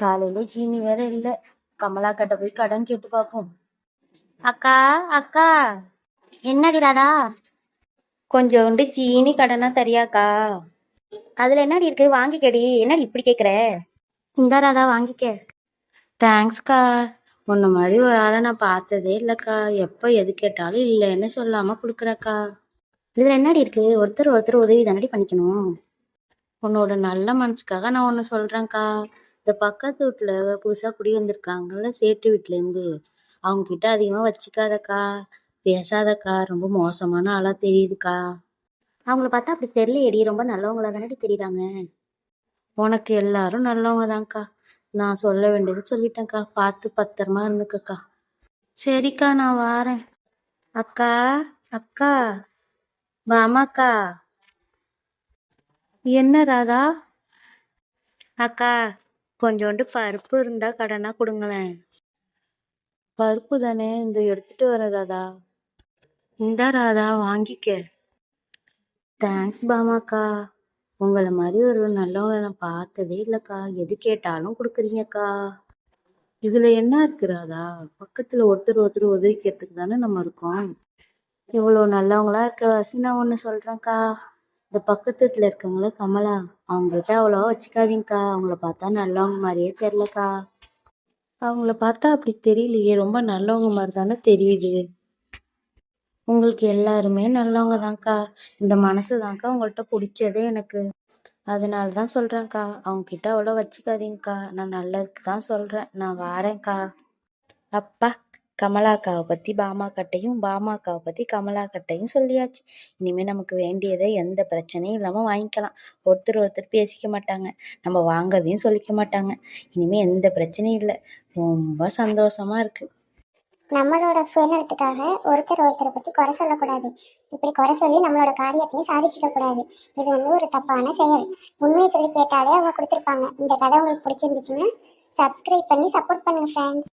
காலையில ஜீனி வேற இல்ல. கமலா கிட்ட போய் கடன் கேட்டு பார்ப்போம். அக்கா அக்கா, என்னடி ராதா? கொஞ்சோண்டு ஜீனி கடனா தரியாக்கா? அதுல என்னடி இருக்கு, வாங்கிக்கடி. என்னடி இப்படி கேக்குற? இந்த ராதா வாங்கிக்க. தேங்க்ஸ்க்கா. உன்ன மாதிரி ஒரு ஆளை நான் பார்த்ததே இல்லைக்கா. எப்போ எது கேட்டாலும் இல்லைன்னு சொல்லாம கொடுக்குறக்கா. இதுல என்னடி இருக்கு, ஒருத்தர் ஒருத்தர் உதவி தானடி பண்ணிக்கணும். உன்னோட நல்ல மனசுக்காக நான் ஒன்று சொல்றேன்க்கா. இந்த பக்கத்து வீட்டுல புதுசா குடி வந்திருக்காங்கல்ல, சேட்டு வீட்டுல இருந்து, அவங்க கிட்ட அதிகமா வச்சுக்காதக்கா, பேசாதக்கா. ரொம்ப மோசமான ஆளா தெரியுதுக்கா. அவங்கள பார்த்தா அப்படி தெரியலையேடி, ரொம்ப நல்லவங்களா தானடி தெரியுறாங்க. உனக்கு எல்லாரும் நல்லவங்க தான்க்கா. நான் சொல்ல வேண்டியது சொல்லிட்டேன்க்கா. பார்த்து பத்திரமா இருந்துக்கக்கா. சரிக்கா, நான் வாரேன். அக்கா அக்கா, வாமாக்கா. என்ன ராதா? அக்கா, கொஞ்சோண்டு பருப்பு இருந்தா கடனா கொடுங்களேன். பருப்பு தானே, இந்த எடுத்துட்டு வர ராதா. இந்த ராதா வாங்கிக்க. தேங்க்ஸ் பாமாக்கா. உங்களை மாதிரி ஒரு நல்லவங்களை நான் பார்த்ததே இல்லைக்கா. எது கேட்டாலும் கொடுக்குறீங்கக்கா. இதுல என்ன இருக்கு ராதா? பக்கத்துல ஒருத்தர் ஒருத்தர் உதவிக்கிறதுக்கு தானே நம்ம இருக்கோம். இவ்வளோ நல்லவங்களா இருக்க வாசி நான் ஒன்று சொல்றேன்க்கா. இந்த பக்கத்து வீட்டுல இருக்காங்களே கமலா, அவங்க கிட்ட அவ்வளோவா வச்சுக்காதீங்கக்கா. அவங்கள பார்த்தா நல்லவங்க மாதிரியே தெரிலக்கா. அவங்கள பார்த்தா அப்படி தெரியலையே, ரொம்ப நல்லவங்க மாதிரி தானே தெரியுது. உங்களுக்கு எல்லாருமே நல்லவங்க தான்க்கா. இந்த மனசு தான்க்கா உங்கள்கிட்ட பிடிச்சதே எனக்கு. அதனால தான் சொல்கிறேன்க்கா, அவங்கக்கிட்ட அவ்வளோ வச்சுக்காதீங்கக்கா. நான் நல்லதுக்கு தான் சொல்கிறேன். நான் வாரேன்க்கா. அப்பா, கமலாக்காவை பற்றி பாமாக்கட்டையும், பாமாக்காவை பற்றி கமலாக்கட்டையும் சொல்லியாச்சு. இனிமேல் நமக்கு வேண்டியதை எந்த பிரச்சனையும் இல்லாமல் வாங்கிக்கலாம். ஒருத்தர் ஒருத்தர் பேசிக்க மாட்டாங்க, நம்ம வாங்குறதையும் சொல்லிக்க மாட்டாங்க. இனிமேல் எந்த பிரச்சனையும் இல்லை. ரொம்ப சந்தோஷமா இருக்கு. நம்மளோட சுயநலத்துக்காக ஒருத்தர் ஒருத்தரை பற்றி குறை சொல்லக்கூடாது. இப்படி குறை சொல்லி நம்மளோட காரியத்தையும் சாதிச்சிக்க கூடாது. இது ஒரு தப்பான செயல். உண்மையை சொல்லி கேட்டாலே அவங்க கொடுத்துருப்பாங்க. இந்த கதை உங்களுக்கு பிடிச்சிருந்துச்சுன்னா சப்ஸ்கிரைப் பண்ணி சப்போர்ட் பண்ணுங்க ஃப்ரெண்ட்ஸ்.